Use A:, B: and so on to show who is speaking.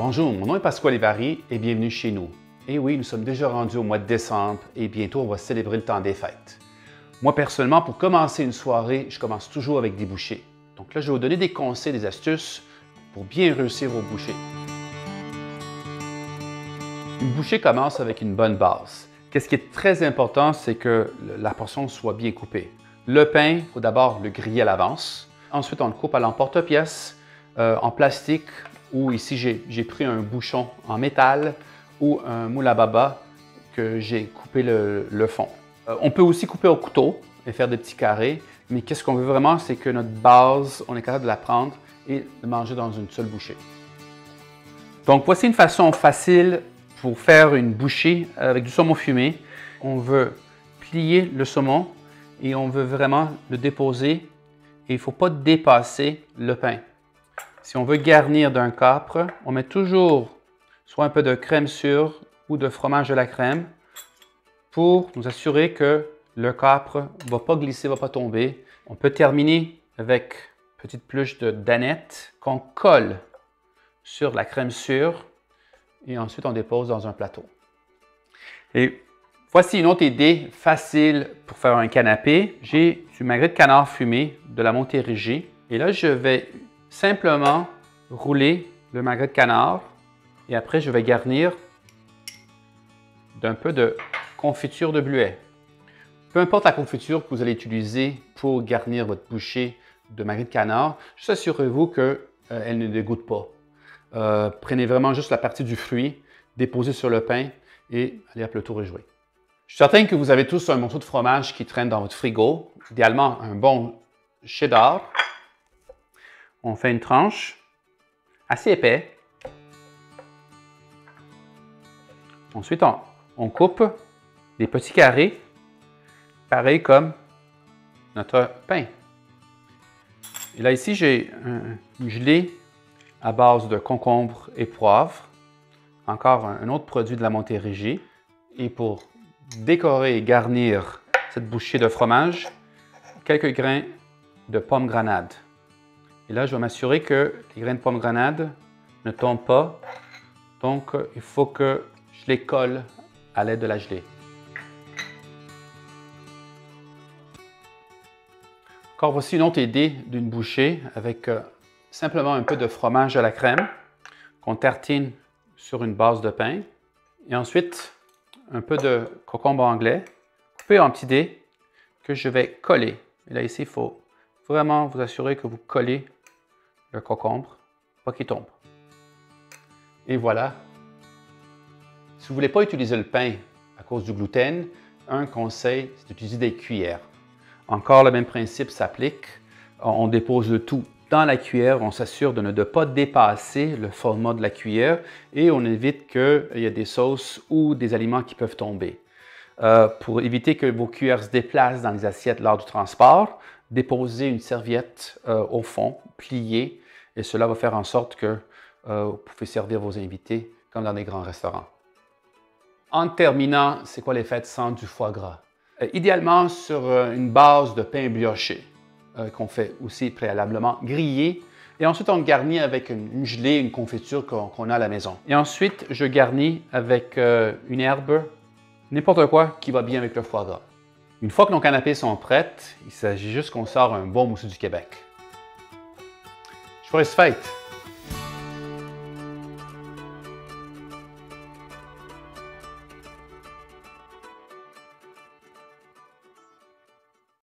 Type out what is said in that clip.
A: Bonjour, mon nom est Pasquale Lévary et bienvenue chez nous. Et oui, nous sommes déjà rendus au mois de décembre et bientôt on va célébrer le temps des fêtes. Moi personnellement, pour commencer une soirée, je commence toujours avec des bouchées. Donc là, je vais vous donner des conseils, des astuces pour bien réussir vos bouchées. Une bouchée commence avec une bonne base. Qu'est-ce qui est très important, c'est que la portion soit bien coupée. Le pain, il faut d'abord le griller à l'avance. Ensuite, on le coupe à l'emporte-pièce, en plastique, ou ici, j'ai pris un bouchon en métal ou un moule à baba que j'ai coupé le fond. On peut aussi couper au couteau et faire des petits carrés, mais qu'est-ce qu'on veut vraiment, c'est que notre base, on est capable de la prendre et de manger dans une seule bouchée. Donc, voici une façon facile pour faire une bouchée avec du saumon fumé. On veut plier le saumon et on veut vraiment le déposer et il ne faut pas dépasser le pain. Si on veut garnir d'un capre, on met toujours soit un peu de crème sûre ou de fromage à la crème pour nous assurer que le capre ne va pas glisser, ne va pas tomber. On peut terminer avec une petite pluche d'aneth qu'on colle sur la crème sûre et ensuite on dépose dans un plateau. Et voici une autre idée facile pour faire un canapé. J'ai du magret de canard fumé de la Montérégie et là je vais simplement rouler le magret de canard et après je vais garnir d'un peu de confiture de bleuet. Peu importe la confiture que vous allez utiliser pour garnir votre bouchée de magret de canard, juste assurez-vous qu'elle ne dégoûte pas. Prenez vraiment juste la partie du fruit, déposez sur le pain et allez hop, le tour est joué. Je suis certain que vous avez tous un morceau de fromage qui traîne dans votre frigo, idéalement un bon cheddar. On fait une tranche assez épais. Ensuite, on coupe des petits carrés, pareil comme notre pain. Et là, ici, j'ai une gelée à base de concombre et poivre. Encore un autre produit de la Montérégie. Et pour décorer et garnir cette bouchée de fromage, quelques grains de pomme grenade. Et là, je vais m'assurer que les grains de pomme grenade ne tombent pas. Donc, il faut que je les colle à l'aide de la gelée. Encore voici une autre idée d'une bouchée avec simplement un peu de fromage à la crème qu'on tartine sur une base de pain. Et ensuite, un peu de concombre anglais coupé en petits dés que je vais coller. Et là, ici, il faut vraiment vous assurer que vous collez le concombre, pas qu'il tombe. Et voilà. Si vous ne voulez pas utiliser le pain à cause du gluten, un conseil, c'est d'utiliser des cuillères. Encore le même principe s'applique. On dépose le tout dans la cuillère, on s'assure de ne pas dépasser le format de la cuillère et on évite qu'il y ait des sauces ou des aliments qui peuvent tomber. Pour éviter que vos cuillères se déplacent dans les assiettes lors du transport, déposez une serviette au fond, pliée, et cela va faire en sorte que vous pouvez servir vos invités comme dans des grands restaurants. En terminant, c'est quoi les fêtes sans du foie gras? Idéalement sur une base de pain brioché qu'on fait aussi préalablement griller. Et ensuite, on le garnit avec une gelée, une confiture qu'on a à la maison. Et ensuite, je garnis avec une herbe, n'importe quoi qui va bien avec le foie gras. Une fois que nos canapés sont prêts, il s'agit juste qu'on sort un bon moussu du Québec. Joyeuses fêtes!